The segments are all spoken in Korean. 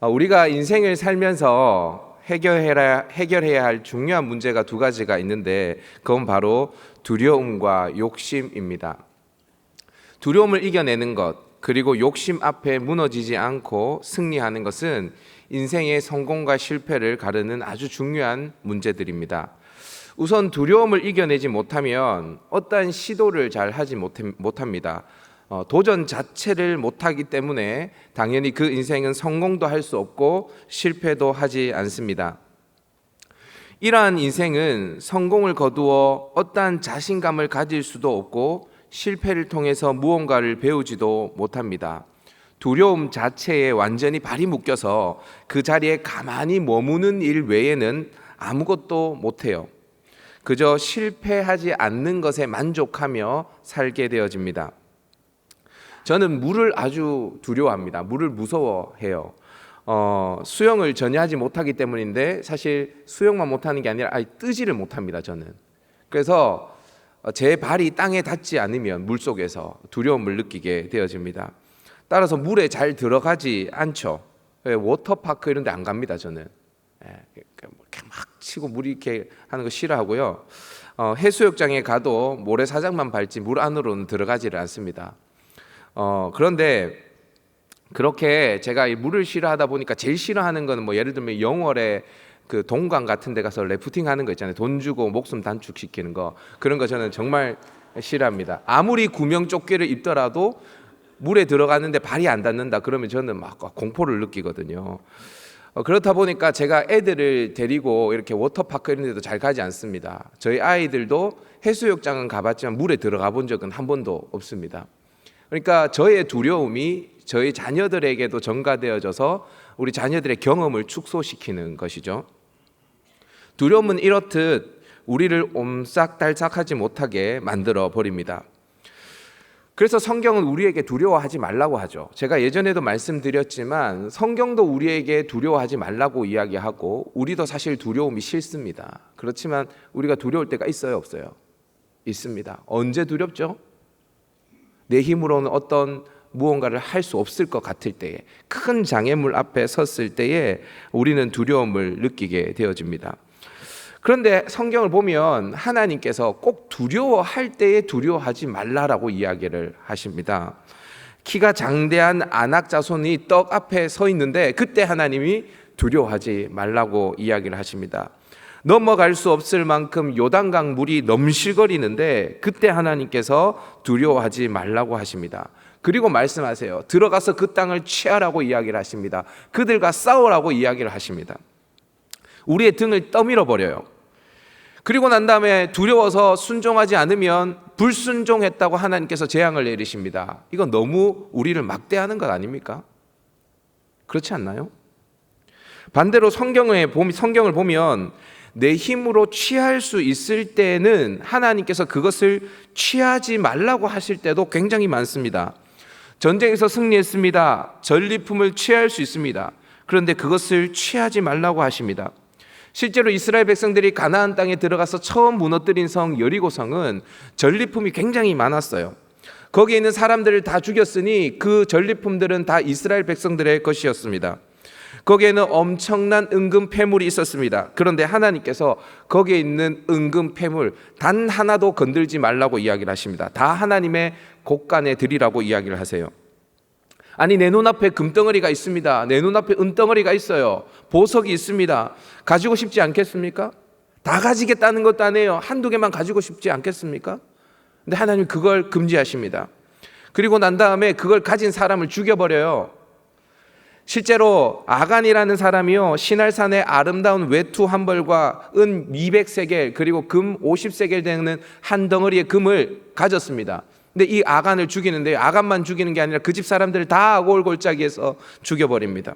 우리가 인생을 살면서 해결해야 할 중요한 문제가 두 가지가 있는데 그건 바로 두려움과 욕심입니다. 두려움을 이겨내는 것, 그리고 욕심 앞에 무너지지 않고 승리하는 것은 인생의 성공과 실패를 가르는 아주 중요한 문제들입니다. 우선 두려움을 이겨내지 못하면 어떠한 시도를 잘 하지 못합니다. 도전 자체를 못하기 때문에 당연히 그 인생은 성공도 할 수 없고 실패도 하지 않습니다. 이러한 인생은 성공을 거두어 어떠한 자신감을 가질 수도 없고 실패를 통해서 무언가를 배우지도 못합니다. 두려움 자체에 완전히 발이 묶여서 그 자리에 가만히 머무는 일 외에는 아무것도 못해요. 그저 실패하지 않는 것에 만족하며 살게 되어집니다. 저는 물을 아주 두려워합니다. 물을 무서워해요. 수영을 전혀 하지 못하기 때문인데 사실 수영만 못하는 게 아니라 아예 뜨지를 못합니다. 저는. 그래서 제 발이 땅에 닿지 않으면 물속에서 두려움을 느끼게 되어집니다. 따라서 물에 잘 들어가지 않죠. 워터파크 이런 데 안 갑니다. 저는. 이렇게 막 치고 물이 이렇게 하는 거 싫어하고요. 해수욕장에 가도 모래사장만 밟지 물 안으로는 들어가지를 않습니다. 그런데 그렇게 제가 이 물을 싫어하다 보니까 제일 싫어하는 거는 뭐 예를 들면 영월에 그 동강 같은 데 가서 래프팅 하는 거 있잖아요. 돈 주고 목숨 단축시키는 거. 그런 거 저는 정말 싫어합니다. 아무리 구명조끼를 입더라도 물에 들어가는데 발이 안 닿는다 그러면 저는 막 공포를 느끼거든요. 그렇다 보니까 제가 애들을 데리고 이렇게 워터파크 이런 데도 잘 가지 않습니다. 저희 아이들도 해수욕장은 가봤지만 물에 들어가 본 적은 한 번도 없습니다. 그러니까 저의 두려움이 저희 자녀들에게도 전가되어져서 우리 자녀들의 경험을 축소시키는 것이죠. 두려움은 이렇듯 우리를 옴싹달싹하지 못하게 만들어 버립니다. 그래서 성경은 우리에게 두려워하지 말라고 하죠. 제가 예전에도 말씀드렸지만 성경도 우리에게 두려워하지 말라고 이야기하고 우리도 사실 두려움이 싫습니다. 그렇지만 우리가 두려울 때가 있어요, 없어요? 있습니다. 언제 두렵죠? 내 힘으로는 어떤 무언가를 할 수 없을 것 같을 때에, 큰 장애물 앞에 섰을 때에 우리는 두려움을 느끼게 되어집니다. 그런데 성경을 보면 하나님께서 꼭 두려워할 때에 두려워하지 말라라고 이야기를 하십니다. 키가 장대한 아낙 자손이 떡 앞에 서 있는데 그때 하나님이 두려워하지 말라고 이야기를 하십니다. 넘어갈 수 없을 만큼 요단강 물이 넘실거리는데 그때 하나님께서 두려워하지 말라고 하십니다. 그리고 말씀하세요. 들어가서 그 땅을 취하라고 이야기를 하십니다. 그들과 싸우라고 이야기를 하십니다. 우리의 등을 떠밀어 버려요. 그리고 난 다음에 두려워서 순종하지 않으면 불순종했다고 하나님께서 재앙을 내리십니다. 이건 너무 우리를 막대하는 것 아닙니까? 그렇지 않나요? 반대로 성경을 보면 내 힘으로 취할 수 있을 때는 하나님께서 그것을 취하지 말라고 하실 때도 굉장히 많습니다. 전쟁에서 승리했습니다. 전리품을 취할 수 있습니다. 그런데 그것을 취하지 말라고 하십니다. 실제로 이스라엘 백성들이 가나안 땅에 들어가서 처음 무너뜨린 성 여리고성은 전리품이 굉장히 많았어요. 거기에 있는 사람들을 다 죽였으니 그 전리품들은 다 이스라엘 백성들의 것이었습니다. 거기에는 엄청난 은금 패물이 있었습니다. 그런데 하나님께서 거기에 있는 은금 패물 단 하나도 건들지 말라고 이야기를 하십니다. 다 하나님의 곳간에 드리라고 이야기를 하세요. 아니, 내 눈앞에 금덩어리가 있습니다. 내 눈앞에 은덩어리가 있어요. 보석이 있습니다. 가지고 싶지 않겠습니까? 다 가지겠다는 것도 아니에요. 한두 개만 가지고 싶지 않겠습니까? 근데 하나님 그걸 금지하십니다. 그리고 난 다음에 그걸 가진 사람을 죽여버려요. 실제로 아간이라는 사람이요, 시날산의 아름다운 외투 한 벌과 은 200세겔 그리고 금 50세겔 되는 한 덩어리의 금을 가졌습니다. 근데 이 아간을 죽이는데 아간만 죽이는 게 아니라 그 집 사람들을 다 골골짜기해서 죽여버립니다.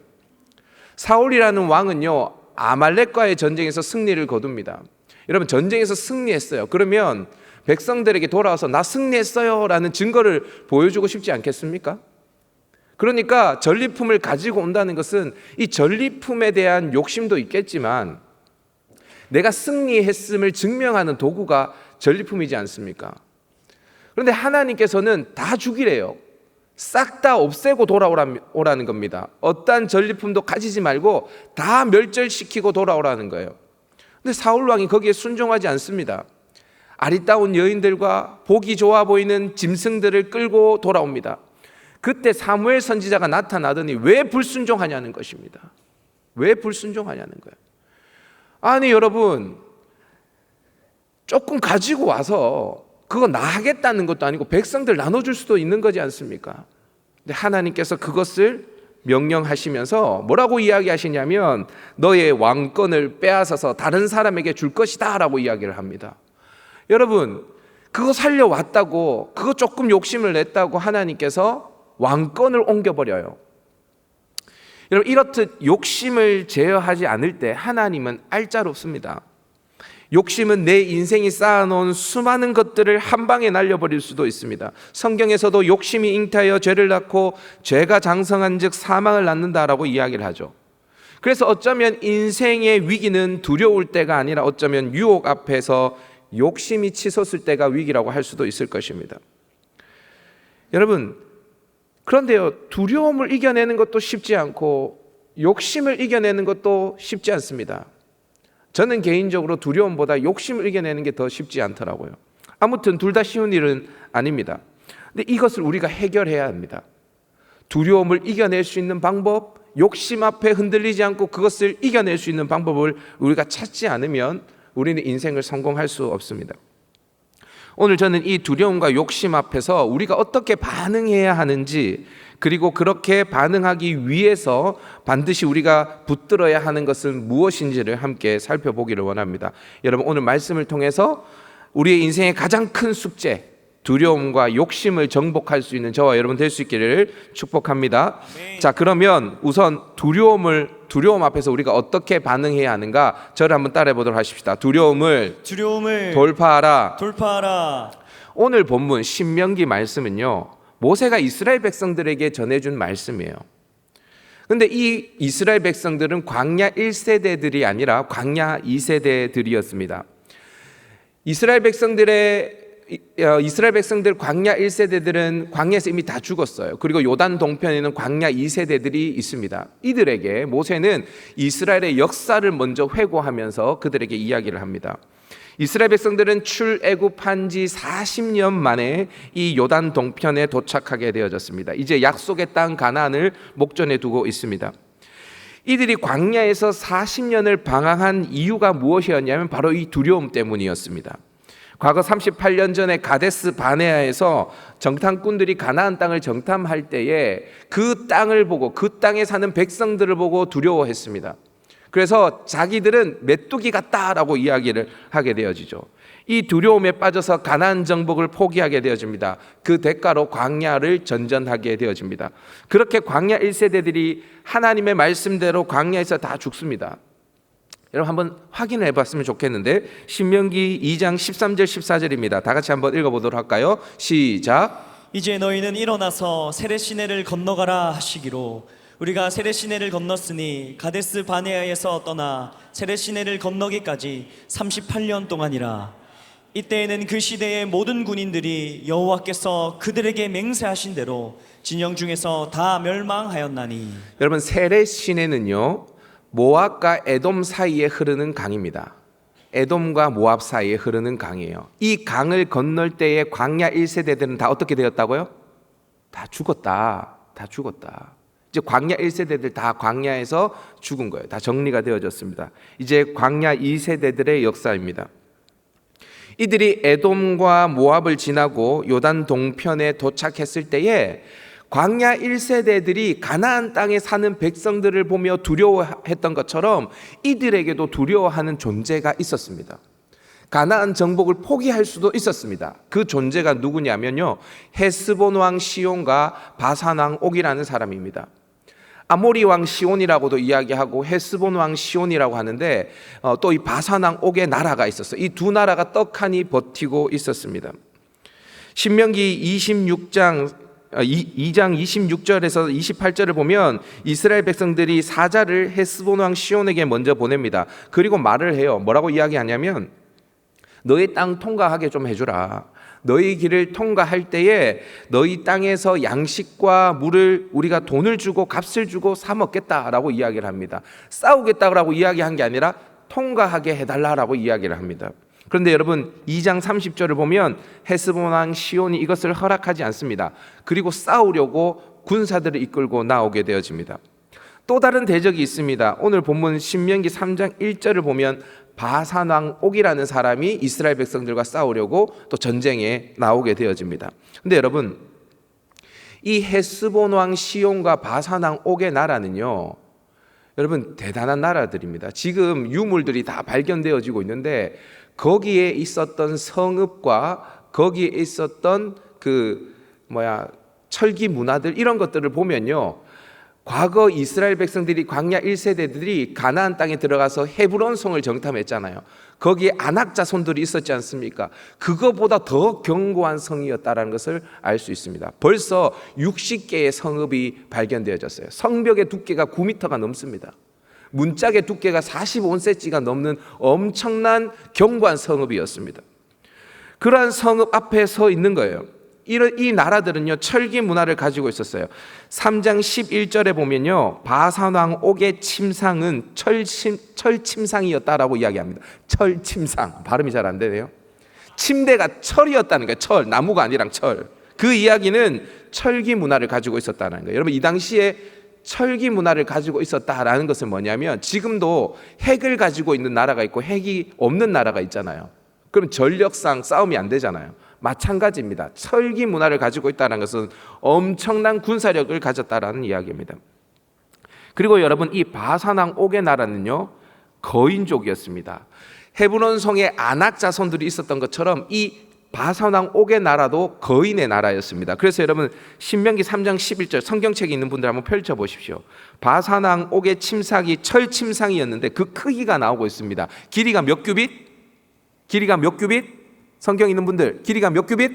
사울이라는 왕은요, 아말렉과의 전쟁에서 승리를 거둡니다. 여러분, 전쟁에서 승리했어요. 그러면 백성들에게 돌아와서 나 승리했어요 라는 증거를 보여주고 싶지 않겠습니까? 그러니까 전리품을 가지고 온다는 것은 이 전리품에 대한 욕심도 있겠지만 내가 승리했음을 증명하는 도구가 전리품이지 않습니까? 그런데 하나님께서는 다 죽이래요. 싹 다 없애고 돌아오라는 겁니다. 어떠한 전리품도 가지지 말고 다 멸절시키고 돌아오라는 거예요. 근데 사울 왕이 거기에 순종하지 않습니다. 아리따운 여인들과 보기 좋아 보이는 짐승들을 끌고 돌아옵니다. 그때 사무엘 선지자가 나타나더니 왜 불순종하냐는 것입니다. 왜 불순종하냐는 거예요. 아니 여러분, 조금 가지고 와서 그거 나 하겠다는 것도 아니고 백성들 나눠줄 수도 있는 거지 않습니까? 근데 하나님께서 그것을 명령하시면서 뭐라고 이야기하시냐면 너의 왕권을 빼앗아서 다른 사람에게 줄 것이다 라고 이야기를 합니다. 여러분, 그거 살려왔다고, 그거 조금 욕심을 냈다고 하나님께서 왕권을 옮겨버려요. 여러분, 이렇듯 욕심을 제어하지 않을 때 하나님은 알짜롭습니다. 욕심은 내 인생이 쌓아놓은 수많은 것들을 한 방에 날려버릴 수도 있습니다. 성경에서도 욕심이 잉태하여 죄를 낳고 죄가 장성한 즉 사망을 낳는다라고 이야기를 하죠. 그래서 어쩌면 인생의 위기는 두려울 때가 아니라 어쩌면 유혹 앞에서 욕심이 치솟을 때가 위기라고 할 수도 있을 것입니다. 여러분, 그런데요, 두려움을 이겨내는 것도 쉽지 않고 욕심을 이겨내는 것도 쉽지 않습니다. 저는 개인적으로 두려움보다 욕심을 이겨내는 게 더 쉽지 않더라고요. 아무튼 둘 다 쉬운 일은 아닙니다. 근데 이것을 우리가 해결해야 합니다. 두려움을 이겨낼 수 있는 방법, 욕심 앞에 흔들리지 않고 그것을 이겨낼 수 있는 방법을 우리가 찾지 않으면 우리는 인생을 성공할 수 없습니다. 오늘 저는 이 두려움과 욕심 앞에서 우리가 어떻게 반응해야 하는지, 그리고 그렇게 반응하기 위해서 반드시 우리가 붙들어야 하는 것은 무엇인지를 함께 살펴보기를 원합니다. 여러분, 오늘 말씀을 통해서 우리의 인생의 가장 큰 숙제, 두려움과 욕심을 정복할 수 있는 저와 여러분 될 수 있기를 축복합니다. 자, 그러면 우선 두려움 앞에서 우리가 어떻게 반응해야 하는가, 저를 한번 따라해 보도록 하십시다. 두려움을 돌파하라. 오늘 본문 신명기 말씀은요, 모세가 이스라엘 백성들에게 전해준 말씀이에요. 그런데 이 이스라엘 백성들은 광야 1세대들이 아니라 광야 2세대들이었습니다. 이스라엘 백성들 광야 1세대들은 광야에서 이미 다 죽었어요. 그리고 요단 동편에는 광야 2세대들이 있습니다. 이들에게 모세는 이스라엘의 역사를 먼저 회고하면서 그들에게 이야기를 합니다. 이스라엘 백성들은 출애굽한 지 40년 만에 이 요단 동편에 도착하게 되어졌습니다. 이제 약속의 땅 가나안을 목전에 두고 있습니다. 이들이 광야에서 40년을 방황한 이유가 무엇이었냐면 바로 이 두려움 때문이었습니다. 과거 38년 전에 가데스 바네아에서 정탐꾼들이 가나안 땅을 정탐할 때에 그 땅을 보고 그 땅에 사는 백성들을 보고 두려워했습니다. 그래서 자기들은 메뚜기 같다라고 이야기를 하게 되어지죠. 이 두려움에 빠져서 가나안 정복을 포기하게 되어집니다. 그 대가로 광야를 전전하게 되어집니다. 그렇게 광야 1세대들이 하나님의 말씀대로 광야에서 다 죽습니다. 여러분 한번 확인을 해봤으면 좋겠는데 신명기 2장 13절 14절입니다. 다 같이 한번 읽어보도록 할까요? 시작. 이제 너희는 일어나서 세렛시내를 건너가라 하시기로 우리가 세렛시내를 건넜으니 가데스 바네아에서 떠나 세렛시내를 건너기까지 38년 동안이라. 이때에는 그 시대의 모든 군인들이 여호와께서 그들에게 맹세하신 대로 진영 중에서 다 멸망하였나니. 여러분, 세렛시내는요 모압과 에돔 사이에 흐르는 강입니다. 에돔과 모압 사이에 흐르는 강이에요. 이 강을 건널 때의 광야 1세대들은 다 어떻게 되었다고요? 다 죽었다. 이제 광야 1세대들 다 광야에서 죽은 거예요. 다 정리가 되어졌습니다. 이제 광야 2세대들의 역사입니다. 이들이 에돔과 모압을 지나고 요단 동편에 도착했을 때에 광야 1세대들이 가나안 땅에 사는 백성들을 보며 두려워했던 것처럼 이들에게도 두려워하는 존재가 있었습니다. 가나안 정복을 포기할 수도 있었습니다. 그 존재가 누구냐면요, 헤스본 왕 시온과 바산 왕 옥이라는 사람입니다. 아모리 왕 시온이라고도 이야기하고 헤스본 왕 시온이라고 하는데 또 이 바산 왕 옥의 나라가 있었어요. 이 두 나라가 떡하니 버티고 있었습니다. 신명기 2장 26절에서 28절을 보면 이스라엘 백성들이 사자를 헤스본 왕 시온에게 먼저 보냅니다. 그리고 말을 해요. 뭐라고 이야기하냐면 너의 땅 통과하게 좀 해주라. 너희 길을 통과할 때에 너희 땅에서 양식과 물을 우리가 돈을 주고 값을 주고 사 먹겠다라고 이야기를 합니다. 싸우겠다라고 이야기한 게 아니라 통과하게 해달라라고 이야기를 합니다. 그런데 여러분 2장 30절을 보면 헤스본 왕 시온이 이것을 허락하지 않습니다. 그리고 싸우려고 군사들을 이끌고 나오게 되어집니다. 또 다른 대적이 있습니다. 오늘 본문 신명기 3장 1절을 보면 바산 왕 옥이라는 사람이 이스라엘 백성들과 싸우려고 또 전쟁에 나오게 되어집니다. 근데 여러분 이 헤스본 왕 시온과 바산 왕 옥의 나라는요, 여러분 대단한 나라들입니다. 지금 유물들이 다 발견되어지고 있는데 거기에 있었던 성읍과 거기에 있었던 철기 문화들 이런 것들을 보면요, 과거 이스라엘 백성들이 광야 1세대들이 가나안 땅에 들어가서 헤브론 성을 정탐했잖아요. 거기에 아낙 자손들이 있었지 않습니까? 그거보다 더 견고한 성이었다는 것을 알 수 있습니다. 벌써 60개의 성읍이 발견되어졌어요. 성벽의 두께가 9m가 넘습니다. 문짝의 두께가 45cm가 넘는 엄청난 견고한 성읍이었습니다. 그러한 성읍 앞에 서 있는 거예요. 이 나라들은요 철기 문화를 가지고 있었어요. 3장 11절에 보면요 바산 왕 옥의 침상은 철침상이었다라고 이야기합니다. 철침상, 발음이 잘 안 되네요. 침대가 철이었다는 거예요. 철, 나무가 아니라 철. 그 이야기는 철기 문화를 가지고 있었다는 거예요. 여러분 이 당시에 철기 문화를 가지고 있었다라는 것은 뭐냐면 지금도 핵을 가지고 있는 나라가 있고 핵이 없는 나라가 있잖아요. 그럼 전력상 싸움이 안 되잖아요. 마찬가지입니다. 철기 문화를 가지고 있다는 것은 엄청난 군사력을 가졌다라는 이야기입니다. 그리고 여러분 이 바산 왕 옥의 나라는요 거인족이었습니다. 헤브론 성에 아낙 자손들이 있었던 것처럼 이 바산 왕 옥의 나라도 거인의 나라였습니다. 그래서 여러분 신명기 3장 11절 성경책에 있는 분들 한번 펼쳐보십시오. 바산 왕 옥의 침상이 철침상이었는데 그 크기가 나오고 있습니다. 길이가 몇 규빗? 길이가 몇 규빗? 성경 있는 분들 길이가 몇 규빗?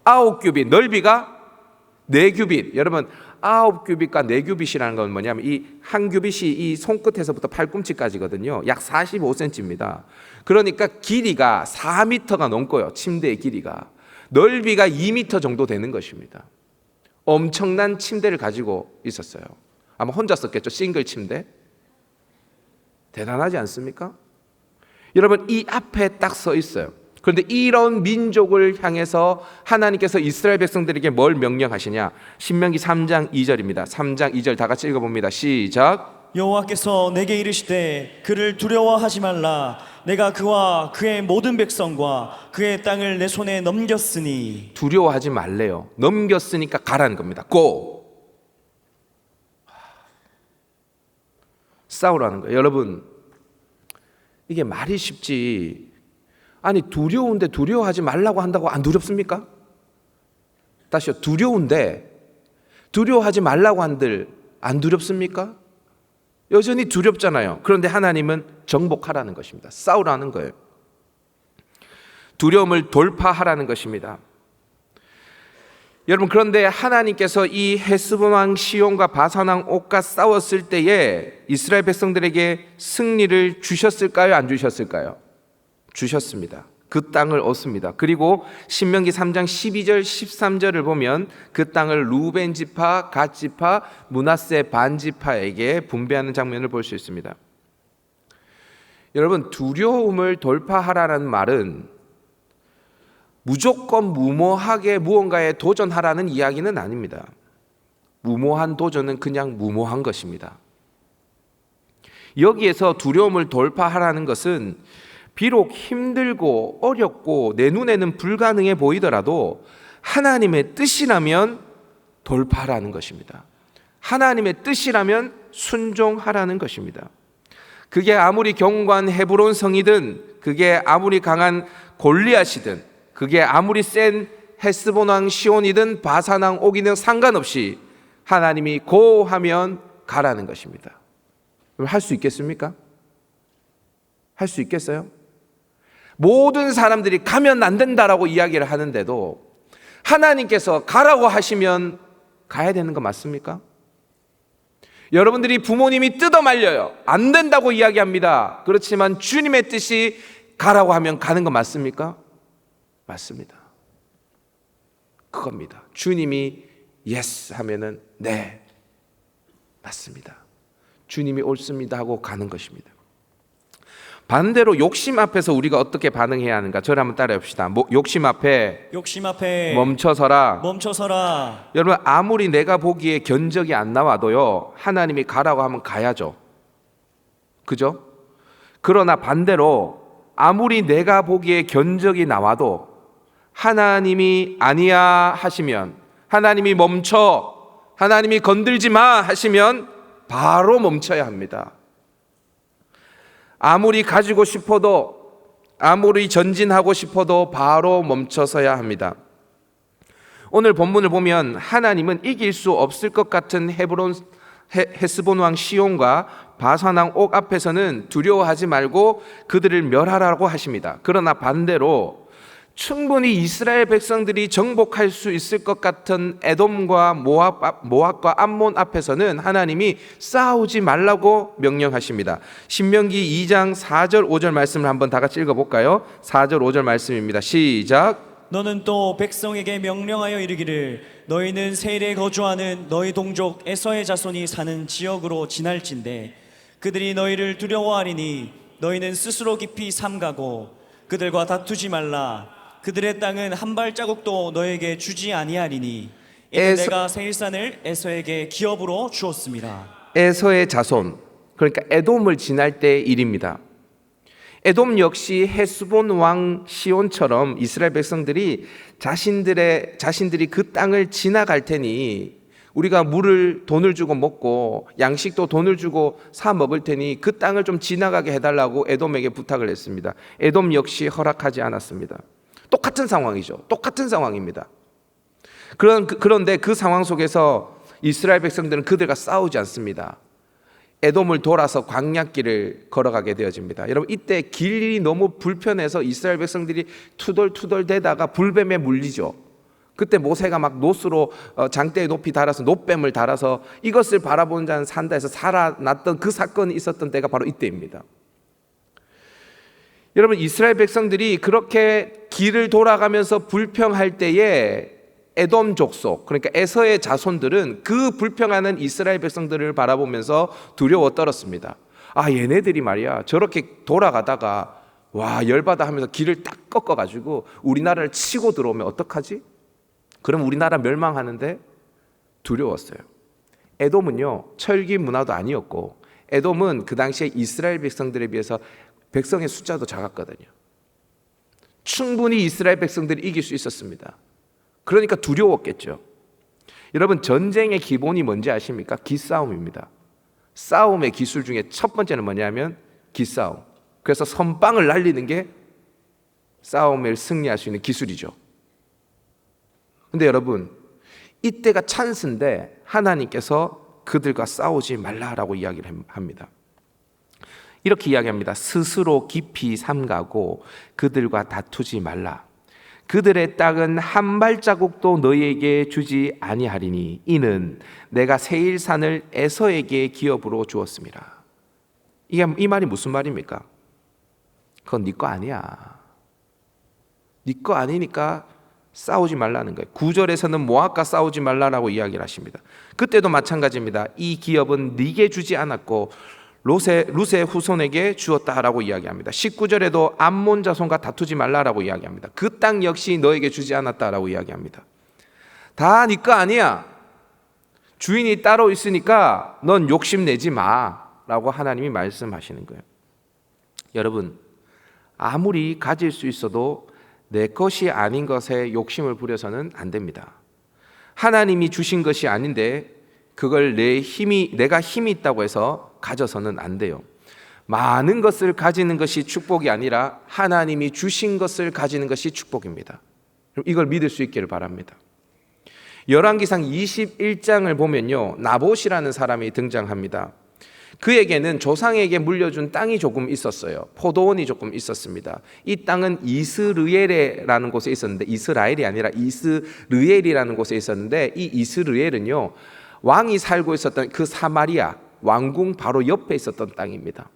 9규빗. 넓이가 4규빗. 여러분 9규빗과 4규빗이라는 건 뭐냐면 이 한 규빗이 이 손끝에서부터 팔꿈치까지거든요. 약 45cm입니다. 그러니까 길이가 4m가 넘고요. 침대의 길이가. 넓이가 2m 정도 되는 것입니다. 엄청난 침대를 가지고 있었어요. 아마 혼자 썼겠죠. 싱글 침대. 대단하지 않습니까? 여러분 이 앞에 딱 서 있어요. 그런데 이런 민족을 향해서 하나님께서 이스라엘 백성들에게 뭘 명령하시냐? 신명기 3장 2절입니다. 3장 2절 다 같이 읽어봅니다. 시작. 여호와께서 내게 이르시되 그를 두려워하지 말라. 내가 그와 그의 모든 백성과 그의 땅을 내 손에 넘겼으니. 두려워하지 말래요. 넘겼으니까 가라는 겁니다. 고! 싸우라는 거예요. 여러분 이게 말이 쉽지. 아니 두려운데 두려워하지 말라고 한다고 안 두렵습니까? 다시요. 두려운데 두려워하지 말라고 한들 안 두렵습니까? 여전히 두렵잖아요. 그런데 하나님은 정복하라는 것입니다. 싸우라는 거예요. 두려움을 돌파하라는 것입니다. 여러분 그런데 하나님께서 이 헤스본 왕 시온과 바산 왕 옥과 싸웠을 때에 이스라엘 백성들에게 승리를 주셨을까요? 안 주셨을까요? 주셨습니다. 그 땅을 얻습니다. 그리고 신명기 3장 12절 13절을 보면 그 땅을 루벤 지파, 갓 지파, 므낫세 반 지파에게 분배하는 장면을 볼 수 있습니다. 여러분 두려움을 돌파하라는 말은 무조건 무모하게 무언가에 도전하라는 이야기는 아닙니다. 무모한 도전은 그냥 무모한 것입니다. 여기에서 두려움을 돌파하라는 것은 비록 힘들고 어렵고 내 눈에는 불가능해 보이더라도 하나님의 뜻이라면 돌파하라는 것입니다. 하나님의 뜻이라면 순종하라는 것입니다. 그게 아무리 견고한 헤브론 성이든 그게 아무리 강한 골리앗이든 그게 아무리 센 헤스본 왕 시온이든 바산 왕 옥이든 상관없이 하나님이 고하면 가라는 것입니다. 할 수 있겠습니까? 할 수 있겠어요? 모든 사람들이 가면 안 된다라고 이야기를 하는데도 하나님께서 가라고 하시면 가야 되는 거 맞습니까? 여러분들이 부모님이 뜯어 말려요. 안 된다고 이야기합니다. 그렇지만 주님의 뜻이 가라고 하면 가는 거 맞습니까? 맞습니다. 그겁니다. 주님이 예스 하면은 네, 맞습니다. 주님이 옳습니다 하고 가는 것입니다. 반대로 욕심 앞에서 우리가 어떻게 반응해야 하는가? 저를 한번 따라해 봅시다. 욕심 앞에 멈춰서라. 여러분, 아무리 내가 보기에 견적이 안 나와도요, 하나님이 가라고 하면 가야죠. 그죠? 그러나 반대로 아무리 내가 보기에 견적이 나와도 하나님이 아니야 하시면, 하나님이 멈춰, 하나님이 건들지 마 하시면 바로 멈춰야 합니다. 아무리 가지고 싶어도, 아무리 전진하고 싶어도 바로 멈춰서야 합니다. 오늘 본문을 보면 하나님은 이길 수 없을 것 같은 헤스본 왕 시온과 바산 왕 옥 앞에서는 두려워하지 말고 그들을 멸하라고 하십니다. 그러나 반대로 충분히 이스라엘 백성들이 정복할 수 있을 것 같은 에돔과 모압과 암몬 앞에서는 하나님이 싸우지 말라고 명령하십니다. 신명기 2장 4절 5절 말씀을 한번 다 같이 읽어볼까요? 4절 5절 말씀입니다. 시작. 너는 또 백성에게 명령하여 이르기를 너희는 세일에 거주하는 너희 동족 에서의 자손이 사는 지역으로 지날진대 그들이 너희를 두려워하리니 너희는 스스로 깊이 삼가고 그들과 다투지 말라. 그들의 땅은 한 발자국도 너에게 주지 아니하리니 이는 내가 세일산을 에서에게 기업으로 주었습니다. 에서의 자손, 그러니까 에돔을 지날 때의 일입니다. 에돔 역시 헤스본 왕 시온처럼 이스라엘 백성들이 자신들이 그 땅을 지나갈 테니 우리가 물을 돈을 주고 먹고 양식도 돈을 주고 사 먹을 테니 그 땅을 좀 지나가게 해달라고 에돔에게 부탁을 했습니다. 에돔 역시 허락하지 않았습니다. 똑같은 상황이죠. 똑같은 상황입니다. 그런데 그 상황 속에서 이스라엘 백성들은 그들과 싸우지 않습니다. 에돔을 돌아서 광야길을 걸어가게 되어집니다. 여러분, 이때 길이 너무 불편해서 이스라엘 백성들이 투덜투덜 대다가 불뱀에 물리죠. 그때 모세가 막 놋으로 장대에 높이 달아서 놋뱀을 달아서 이것을 바라보는 자는 산다 해서 살아났던 그 사건이 있었던 때가 바로 이때입니다. 여러분, 이스라엘 백성들이 그렇게 길을 돌아가면서 불평할 때에 에돔 족속, 그러니까 에서의 자손들은 그 불평하는 이스라엘 백성들을 바라보면서 두려워 떨었습니다. 아, 얘네들이 말이야 저렇게 돌아가다가 와 열받아 하면서 길을 딱 꺾어가지고 우리나라를 치고 들어오면 어떡하지? 그럼 우리나라 멸망하는데 두려웠어요. 에돔은요 철기 문화도 아니었고 에돔은 그 당시에 이스라엘 백성들에 비해서 백성의 숫자도 작았거든요. 충분히 이스라엘 백성들이 이길 수 있었습니다. 그러니까 두려웠겠죠. 여러분, 전쟁의 기본이 뭔지 아십니까? 기싸움입니다. 싸움의 기술 중에 첫 번째는 뭐냐면 기싸움. 그래서 선빵을 날리는 게 싸움을 승리할 수 있는 기술이죠. 근데 여러분, 이때가 찬스인데 하나님께서 그들과 싸우지 말라라고 이야기를 합니다. 이렇게 이야기합니다. 스스로 깊이 삼가고 그들과 다투지 말라. 그들의 땅은 한 발자국도 너희에게 주지 아니하리니 이는 내가 세일산을 에서에게 기업으로 주었습니다. 이 말이 무슨 말입니까? 그건 네 거 아니야. 네 거 아니니까 싸우지 말라는 거예요. 9절에서는 모압과 싸우지 말라라고 이야기를 하십니다. 그때도 마찬가지입니다. 이 기업은 네게 주지 않았고 룻의 후손에게 주었다라고 이야기합니다. 19절에도 암몬 자손과 다투지 말라라고 이야기합니다. 그 땅 역시 너에게 주지 않았다라고 이야기합니다. 다 네 거 아니야. 주인이 따로 있으니까 넌 욕심내지 마라고 하나님이 말씀하시는 거예요. 여러분, 아무리 가질 수 있어도 내 것이 아닌 것에 욕심을 부려서는 안 됩니다. 하나님이 주신 것이 아닌데 그걸 내가 힘이 있다고 해서 가져서는 안 돼요. 많은 것을 가지는 것이 축복이 아니라 하나님이 주신 것을 가지는 것이 축복입니다. 이걸 믿을 수 있기를 바랍니다. 열왕기상 21장을 보면요, 나봇이라는 사람이 등장합니다. 그에게는 조상에게 물려준 땅이 조금 있었어요. 포도원이 조금 있었습니다. 이 땅은 이스르엘이라는 곳에 있었는데, 이스라엘이 아니라 이스르엘이라는 곳에 있었는데, 이 이스르엘은요 왕이 살고 있었던 그 사마리아 왕궁 바로 옆에 있었던 땅입니다.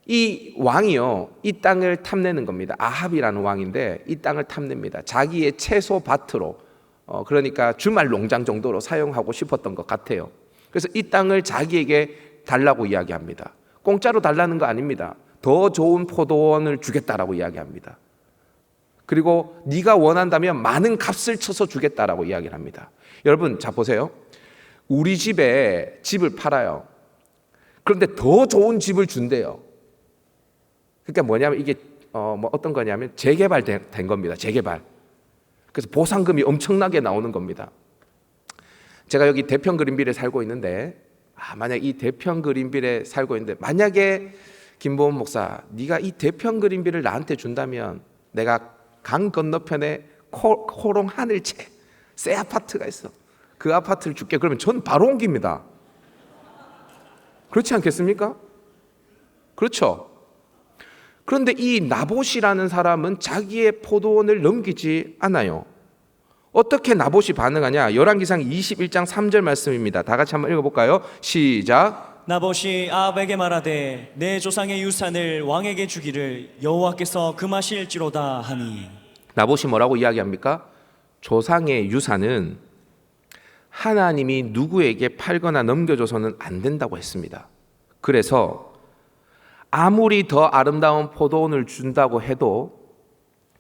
이 왕이요 이 땅을 탐내는 겁니다. 아합이라는 왕인데 이 땅을 탐냅니다. 자기의 채소 밭으로 그러니까 주말 농장 정도로 사용하고 싶었던 것 같아요. 그래서 이 땅을 자기에게 달라고 이야기합니다. 공짜로 달라는 거 아닙니다. 더 좋은 포도원을 주겠다라고 이야기합니다. 그리고 네가 원한다면 많은 값을 쳐서 주겠다라고 이야기를 합니다. 여러분, 자 보세요. 우리 집에 집을 팔아요. 그런데 더 좋은 집을 준대요. 그러니까 뭐냐면 이게 어떤 거냐면 재개발된 겁니다. 재개발. 그래서 보상금이 엄청나게 나오는 겁니다. 제가 여기 대평 그린빌에 살고 있는데 만약 이 대평 그린빌에 살고 있는데 만약에 김보원 목사, 네가 이 대평 그린빌을 나한테 준다면 내가 강 건너편에 코롱 하늘채 새 아파트가 있어. 그 아파트를 줄게. 그러면 전 바로 옮깁니다. 그렇지 않겠습니까? 그렇죠. 그런데 이 나봇이라는 사람은 자기의 포도원을 넘기지 않아요. 어떻게 나봇이 반응하냐? 열왕기상 21장 3절 말씀입니다. 다 같이 한번 읽어볼까요? 시작. 나봇이 아합에게 말하되 내 조상의 유산을 왕에게 주기를 여호와께서 금하실지로다 하니. 나봇이 뭐라고 이야기합니까? 조상의 유산은 하나님이 누구에게 팔거나 넘겨줘서는 안 된다고 했습니다. 그래서 아무리 더 아름다운 포도원을 준다고 해도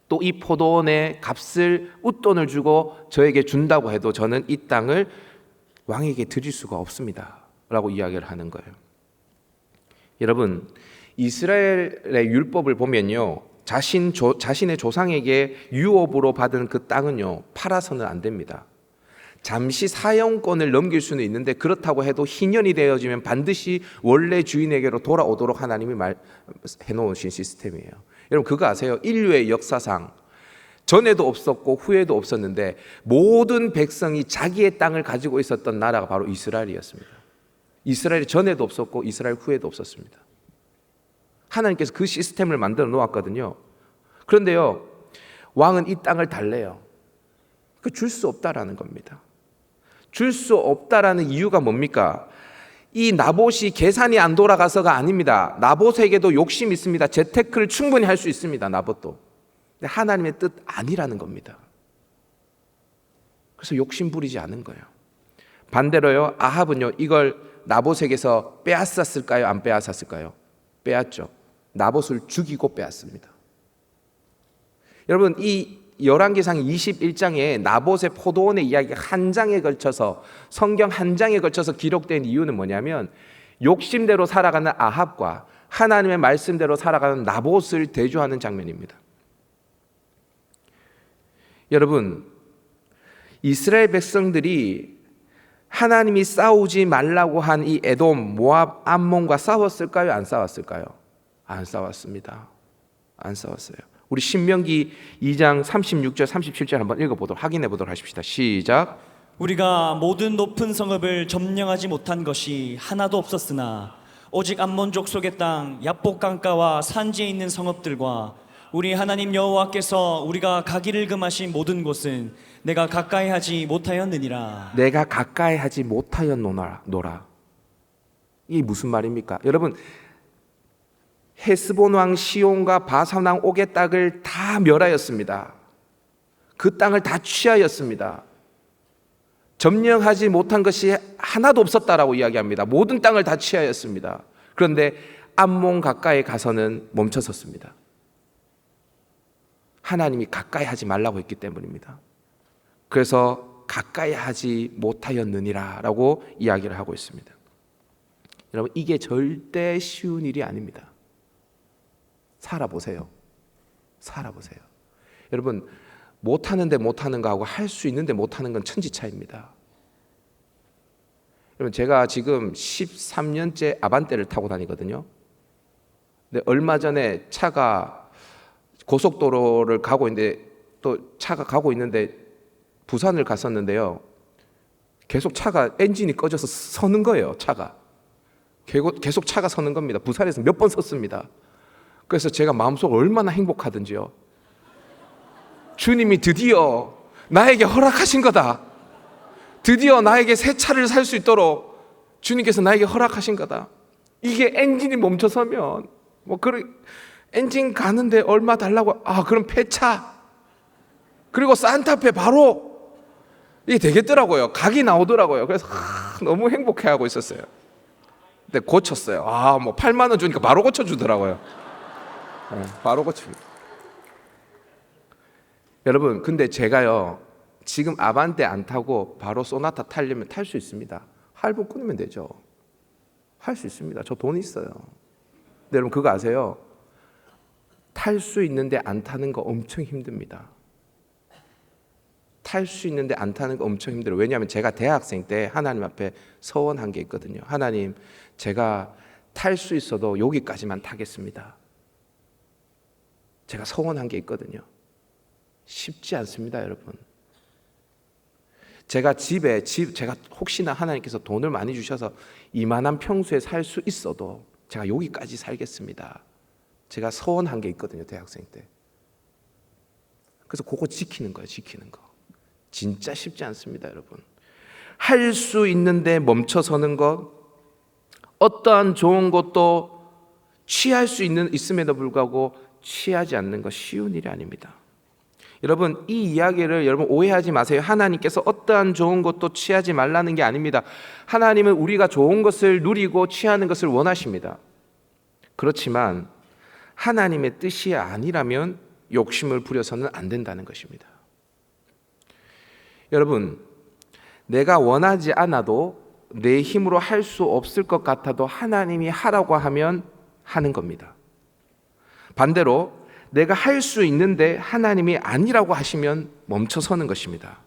또 이 포도원의 값을 웃돈을 주고 저에게 준다고 해도 저는 이 땅을 왕에게 드릴 수가 없습니다 라고 이야기를 하는 거예요. 여러분, 이스라엘의 율법을 보면요, 자신의 조상에게 유업으로 받은 그 땅은요 팔아서는 안 됩니다. 잠시 사용권을 넘길 수는 있는데 그렇다고 해도 희년이 되어지면 반드시 원래 주인에게로 돌아오도록 하나님이 해놓으신 시스템이에요. 여러분 그거 아세요? 인류의 역사상 전에도 없었고 후에도 없었는데 모든 백성이 자기의 땅을 가지고 있었던 나라가 바로 이스라엘이었습니다. 이스라엘이 전에도 없었고 이스라엘 후에도 없었습니다. 하나님께서 그 시스템을 만들어 놓았거든요. 그런데요, 왕은 이 땅을 달래요. 줄 수 없다라는 겁니다. 줄 수 없다라는 이유가 뭡니까? 이 나봇이 계산이 안 돌아가서가 아닙니다. 나봇에게도 욕심이 있습니다. 재테크를 충분히 할 수 있습니다. 나봇도. 근데 하나님의 뜻 아니라는 겁니다. 그래서 욕심 부리지 않은 거예요. 반대로요, 아합은요 이걸 나봇에게서 빼앗았을까요? 안 빼앗았을까요? 빼앗죠. 나봇을 죽이고 빼앗습니다. 여러분, 이 열왕기상 21장에 나봇의 포도원의 이야기가 한 장에 걸쳐서, 성경 한 장에 걸쳐서 기록된 이유는 뭐냐면 욕심대로 살아가는 아합과 하나님의 말씀대로 살아가는 나봇을 대조하는 장면입니다. 여러분, 이스라엘 백성들이 하나님이 싸우지 말라고 한 이 에돔, 모압, 암몬과 싸웠을까요? 안 싸웠을까요? 안 싸웠습니다. 안 싸웠어요. 우리 신명기 2장 36절 37절 한번 읽어보도록, 확인해 보도록 하십시다. 시작. 우리가 모든 높은 성읍을 점령하지 못한 것이 하나도 없었으나 오직 암몬족 속의 땅 야복 강가와 산지에 있는 성읍들과 우리 하나님 여호와께서 우리가 가기를 금하신 모든 곳은 내가 가까이 하지 못하였느니라. 내가 가까이 하지 못하였노라. 이게 무슨 말입니까? 여러분, 헤스본 왕 시온과 바산 왕 옥의 땅을 다 멸하였습니다. 그 땅을 다 취하였습니다. 점령하지 못한 것이 하나도 없었다라고 이야기합니다. 모든 땅을 다 취하였습니다. 그런데 암몬 가까이 가서는 멈춰섰습니다. 하나님이 가까이 하지 말라고 했기 때문입니다. 그래서 가까이 하지 못하였느니라 라고 이야기를 하고 있습니다. 여러분, 이게 절대 쉬운 일이 아닙니다. 살아보세요. 여러분, 못하는데 못하는 거하고 할 수 있는데 못하는 건 천지 차이입니다. 여러분, 제가 지금 13년째 아반떼를 타고 다니거든요. 근데 얼마 전에 차가 고속도로를 가고 있는데, 또 차가 가고 있는데 부산을 갔었는데요, 계속 차가 엔진이 꺼져서 서는 거예요. 차가 계속 차가 서는 겁니다. 부산에서 몇 번 섰습니다. 그래서 제가 마음속으로 얼마나 행복하든지요. 주님이 드디어 나에게 허락하신 거다. 드디어 나에게 새 차를 살 수 있도록 주님께서 나에게 허락하신 거다. 이게 엔진이 멈춰서면 엔진 가는데 얼마 달라고, 그럼 폐차. 그리고 산타페 바로 이게 되겠더라고요. 각이 나오더라고요. 그래서 너무 행복해하고 있었어요. 근데 고쳤어요. 뭐 8만 원 주니까 바로 고쳐주더라고요. 네, 바로 고칩니다. 여러분, 근데 제가요, 지금 아반떼 안 타고 바로 소나타 타려면 탈 수 있습니다. 할부 끊으면 되죠. 할 수 있습니다. 저 돈 있어요. 근데 여러분 그거 아세요? 탈 수 있는데 안 타는 거 엄청 힘듭니다. 탈 수 있는데 안 타는 거 엄청 힘들어요. 왜냐하면 제가 대학생 때 하나님 앞에 서원한 게 있거든요. 하나님, 제가 탈 수 있어도 여기까지만 타겠습니다. 제가 서원한 게 있거든요. 쉽지 않습니다, 여러분. 제가 제가 혹시나 하나님께서 돈을 많이 주셔서 이만한 평수에 살 수 있어도 제가 여기까지 살겠습니다. 제가 서원한 게 있거든요, 대학생 때. 그래서 그거 지키는 거예요, 지키는 거. 진짜 쉽지 않습니다, 여러분. 할 수 있는데 멈춰서는 것, 어떠한 좋은 것도 취할 수 있음에도 불구하고 취하지 않는 것 쉬운 일이 아닙니다. 여러분, 이 이야기를 여러분 오해하지 마세요. 하나님께서 어떠한 좋은 것도 취하지 말라는 게 아닙니다. 하나님은 우리가 좋은 것을 누리고 취하는 것을 원하십니다. 그렇지만 하나님의 뜻이 아니라면 욕심을 부려서는 안 된다는 것입니다. 여러분, 내가 원하지 않아도 내 힘으로 할 수 없을 것 같아도 하나님이 하라고 하면 하는 겁니다. 반대로 내가 할 수 있는데 하나님이 아니라고 하시면 멈춰서는 것입니다.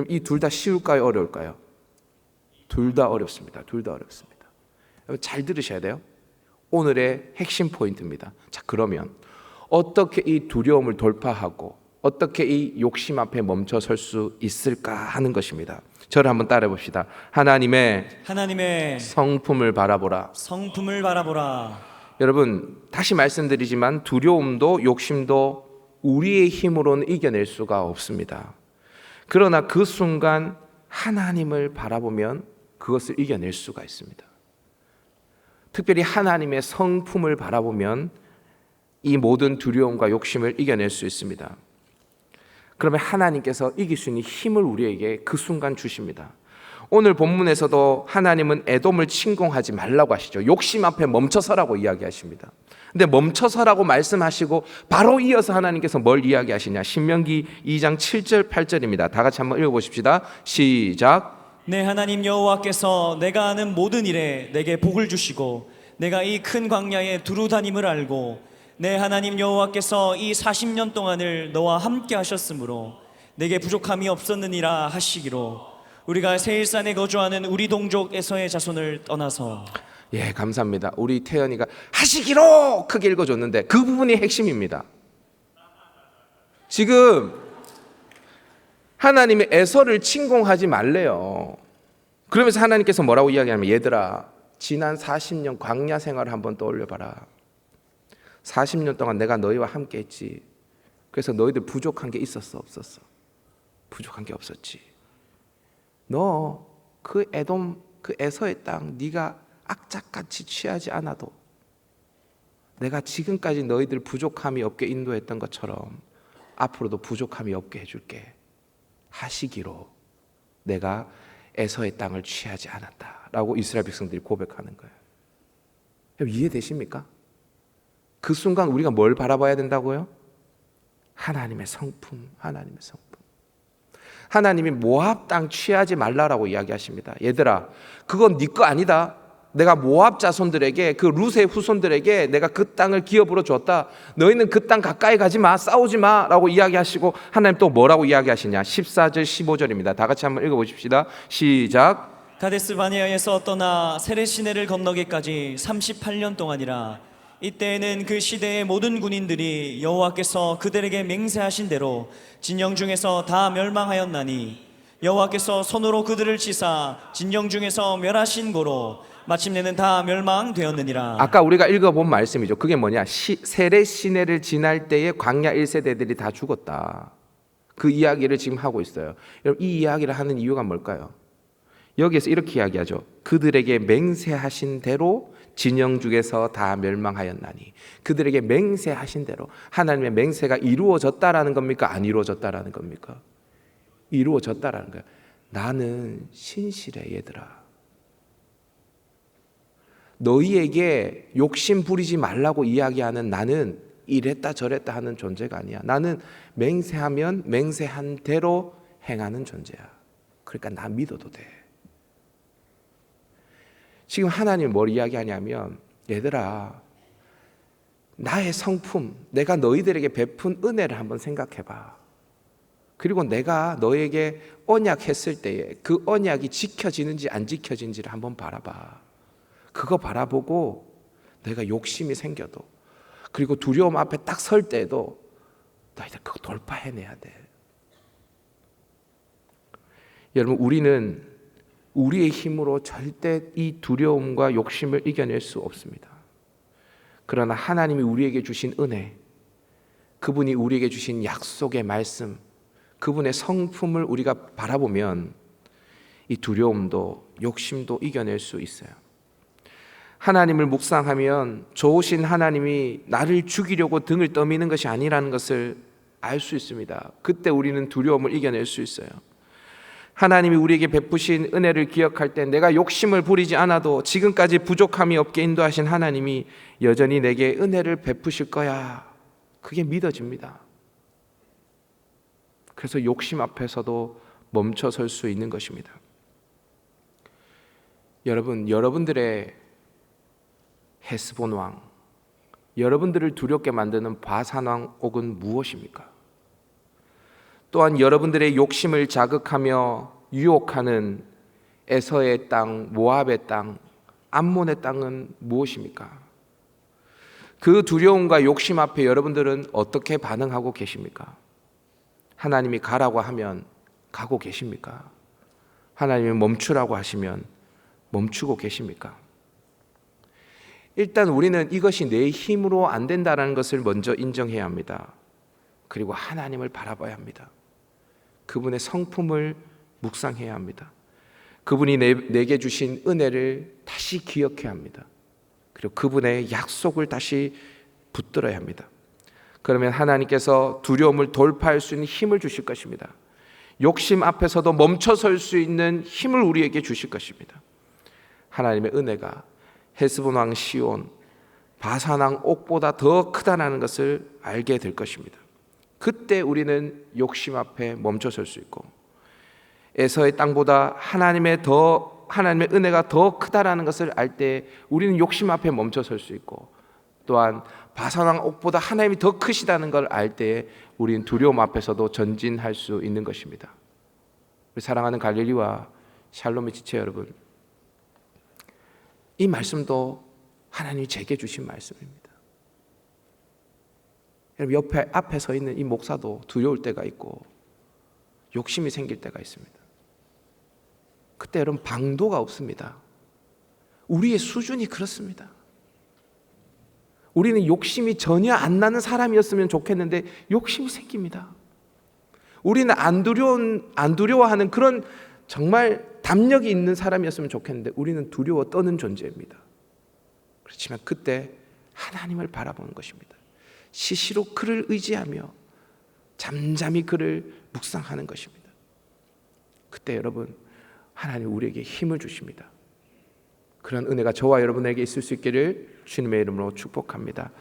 이 둘 다 쉬울까요? 어려울까요? 둘 다 어렵습니다. 둘 다 어렵습니다. 잘 들으셔야 돼요. 오늘의 핵심 포인트입니다. 자, 그러면 어떻게 이 두려움을 돌파하고 어떻게 이 욕심 앞에 멈춰설 수 있을까 하는 것입니다. 저를 한번 따라해 봅시다. 하나님의 성품을 바라보라. 성품을 바라보라. 여러분, 다시 말씀드리지만 두려움도 욕심도 우리의 힘으로는 이겨낼 수가 없습니다. 그러나 그 순간 하나님을 바라보면 그것을 이겨낼 수가 있습니다. 특별히 하나님의 성품을 바라보면 이 모든 두려움과 욕심을 이겨낼 수 있습니다. 그러면 하나님께서 이길 수 있는 힘을 우리에게 그 순간 주십니다. 오늘 본문에서도 하나님은 에돔을 침공하지 말라고 하시죠. 욕심 앞에 멈춰서라고 이야기하십니다. 근데 멈춰서라고 말씀하시고 바로 이어서 하나님께서 뭘 이야기하시냐? 신명기 2장 7절 8절입니다. 다 같이 한번 읽어보십시다. 시작. 내 하나님 여호와께서 내가 하는 모든 일에 내게 복을 주시고 내가 이 큰 광야에 두루 다님을 알고 내 하나님 여호와께서 이 40년 동안을 너와 함께 하셨으므로 내게 부족함이 없었느니라 하시기로 우리가 세일산에 거주하는 우리 동족 에서의 자손을 떠나서. 예, 감사합니다. 우리 태연이가 하시기로 크게 읽어줬는데 그 부분이 핵심입니다. 지금 하나님의 에서를 침공하지 말래요. 그러면서 하나님께서 뭐라고 이야기하냐면, 얘들아, 지난 40년 광야 생활을 한번 떠올려봐라. 40년 동안 내가 너희와 함께 했지. 그래서 너희들 부족한 게 있었어, 없었어? 부족한 게 없었지. 너 그 에돔, 그 에서의 땅 네가 악착같이 취하지 않아도 내가 지금까지 너희들 부족함이 없게 인도했던 것처럼 앞으로도 부족함이 없게 해줄게 하시기로 내가 에서의 땅을 취하지 않았다라고 이스라엘 백성들이 고백하는 거예요. 이해되십니까? 그 순간 우리가 뭘 바라봐야 된다고요? 하나님의 성품, 하나님의 성품. 하나님이 모압 땅 취하지 말라라고 이야기하십니다. 얘들아, 그건 네 거 아니다. 내가 모압 자손들에게, 그 룻의 후손들에게 내가 그 땅을 기업으로 줬다. 너희는 그 땅 가까이 가지 마, 싸우지 마 라고 이야기하시고, 하나님 또 뭐라고 이야기하시냐? 14절 15절입니다. 다 같이 한번 읽어보십시다. 시작. 가데스 바네아에서 떠나 세렛 시내를 건너기까지 38년 동안이라. 이때에는 그 시대의 모든 군인들이 여호와께서 그들에게 맹세하신 대로 진영 중에서 다 멸망하였나니 여호와께서 손으로 그들을 치사 진영 중에서 멸하신 고로 마침내는 다 멸망되었느니라. 아까 우리가 읽어본 말씀이죠. 그게 뭐냐? 세렛 시내를 지날 때에 광야 1세대들이 다 죽었다. 그 이야기를 지금 하고 있어요. 여러분, 이 이야기를 하는 이유가 뭘까요? 여기에서 이렇게 이야기하죠. 그들에게 맹세하신 대로 진영 중에서 다 멸망하였나니. 그들에게 맹세하신 대로. 하나님의 맹세가 이루어졌다라는 겁니까? 안 이루어졌다라는 겁니까? 이루어졌다라는 거예요. 나는 신실해 얘들아. 너희에게 욕심 부리지 말라고 이야기하는 나는 이랬다 저랬다 하는 존재가 아니야. 나는 맹세하면 맹세한 대로 행하는 존재야. 그러니까 나 믿어도 돼. 지금 하나님이 뭘 이야기하냐면, 얘들아, 나의 성품, 내가 너희들에게 베푼 은혜를 한번 생각해봐. 그리고 내가 너에게 언약했을 때에 그 언약이 지켜지는지 안 지켜지는지를 한번 바라봐. 그거 바라보고 내가 욕심이 생겨도, 그리고 두려움 앞에 딱 설 때에도 너희들 그거 돌파해내야 돼. 여러분, 우리는 우리의 힘으로 절대 이 두려움과 욕심을 이겨낼 수 없습니다. 그러나 하나님이 우리에게 주신 은혜, 그분이 우리에게 주신 약속의 말씀, 그분의 성품을 우리가 바라보면 이 두려움도 욕심도 이겨낼 수 있어요. 하나님을 묵상하면 좋으신 하나님이 나를 죽이려고 등을 떠미는 것이 아니라는 것을 알 수 있습니다. 그때 우리는 두려움을 이겨낼 수 있어요. 하나님이 우리에게 베푸신 은혜를 기억할 때 내가 욕심을 부리지 않아도 지금까지 부족함이 없게 인도하신 하나님이 여전히 내게 은혜를 베푸실 거야. 그게 믿어집니다. 그래서 욕심 앞에서도 멈춰 설 수 있는 것입니다. 여러분, 여러분들의 헤스본 왕, 여러분들을 두렵게 만드는 바산 왕 옥은 무엇입니까? 또한 여러분들의 욕심을 자극하며 유혹하는 에서의 땅, 모압의 땅, 암몬의 땅은 무엇입니까? 그 두려움과 욕심 앞에 여러분들은 어떻게 반응하고 계십니까? 하나님이 가라고 하면 가고 계십니까? 하나님이 멈추라고 하시면 멈추고 계십니까? 일단 우리는 이것이 내 힘으로 안 된다는 것을 먼저 인정해야 합니다. 그리고 하나님을 바라봐야 합니다. 그분의 성품을 묵상해야 합니다. 그분이 내게 주신 은혜를 다시 기억해야 합니다. 그리고 그분의 약속을 다시 붙들어야 합니다. 그러면 하나님께서 두려움을 돌파할 수 있는 힘을 주실 것입니다. 욕심 앞에서도 멈춰설 수 있는 힘을 우리에게 주실 것입니다. 하나님의 은혜가 헤스본 왕 시온, 바산 왕 옥보다 더 크다는 것을 알게 될 것입니다. 그때 우리는 욕심 앞에 멈춰설 수 있고, 에서의 땅보다 하나님의 은혜가 더 크다라는 것을 알 때 우리는 욕심 앞에 멈춰설 수 있고, 또한 바산 왕 옥보다 하나님이 더 크시다는 걸 알 때에 우리는 두려움 앞에서도 전진할 수 있는 것입니다. 우리 사랑하는 갈릴리와 샬롬의 지체 여러분, 이 말씀도 하나님이 제게 주신 말씀입니다. 여러분, 앞에 서 있는 이 목사도 두려울 때가 있고 욕심이 생길 때가 있습니다. 그때 여러분, 방도가 없습니다. 우리의 수준이 그렇습니다. 우리는 욕심이 전혀 안 나는 사람이었으면 좋겠는데 욕심이 생깁니다. 우리는 안 두려워하는 그런 정말 담력이 있는 사람이었으면 좋겠는데 우리는 두려워 떠는 존재입니다. 그렇지만 그때 하나님을 바라보는 것입니다. 시시로 그를 의지하며 잠잠히 그를 묵상하는 것입니다. 그때 여러분, 하나님 우리에게 힘을 주십니다. 그런 은혜가 저와 여러분에게 있을 수 있기를 주님의 이름으로 축복합니다.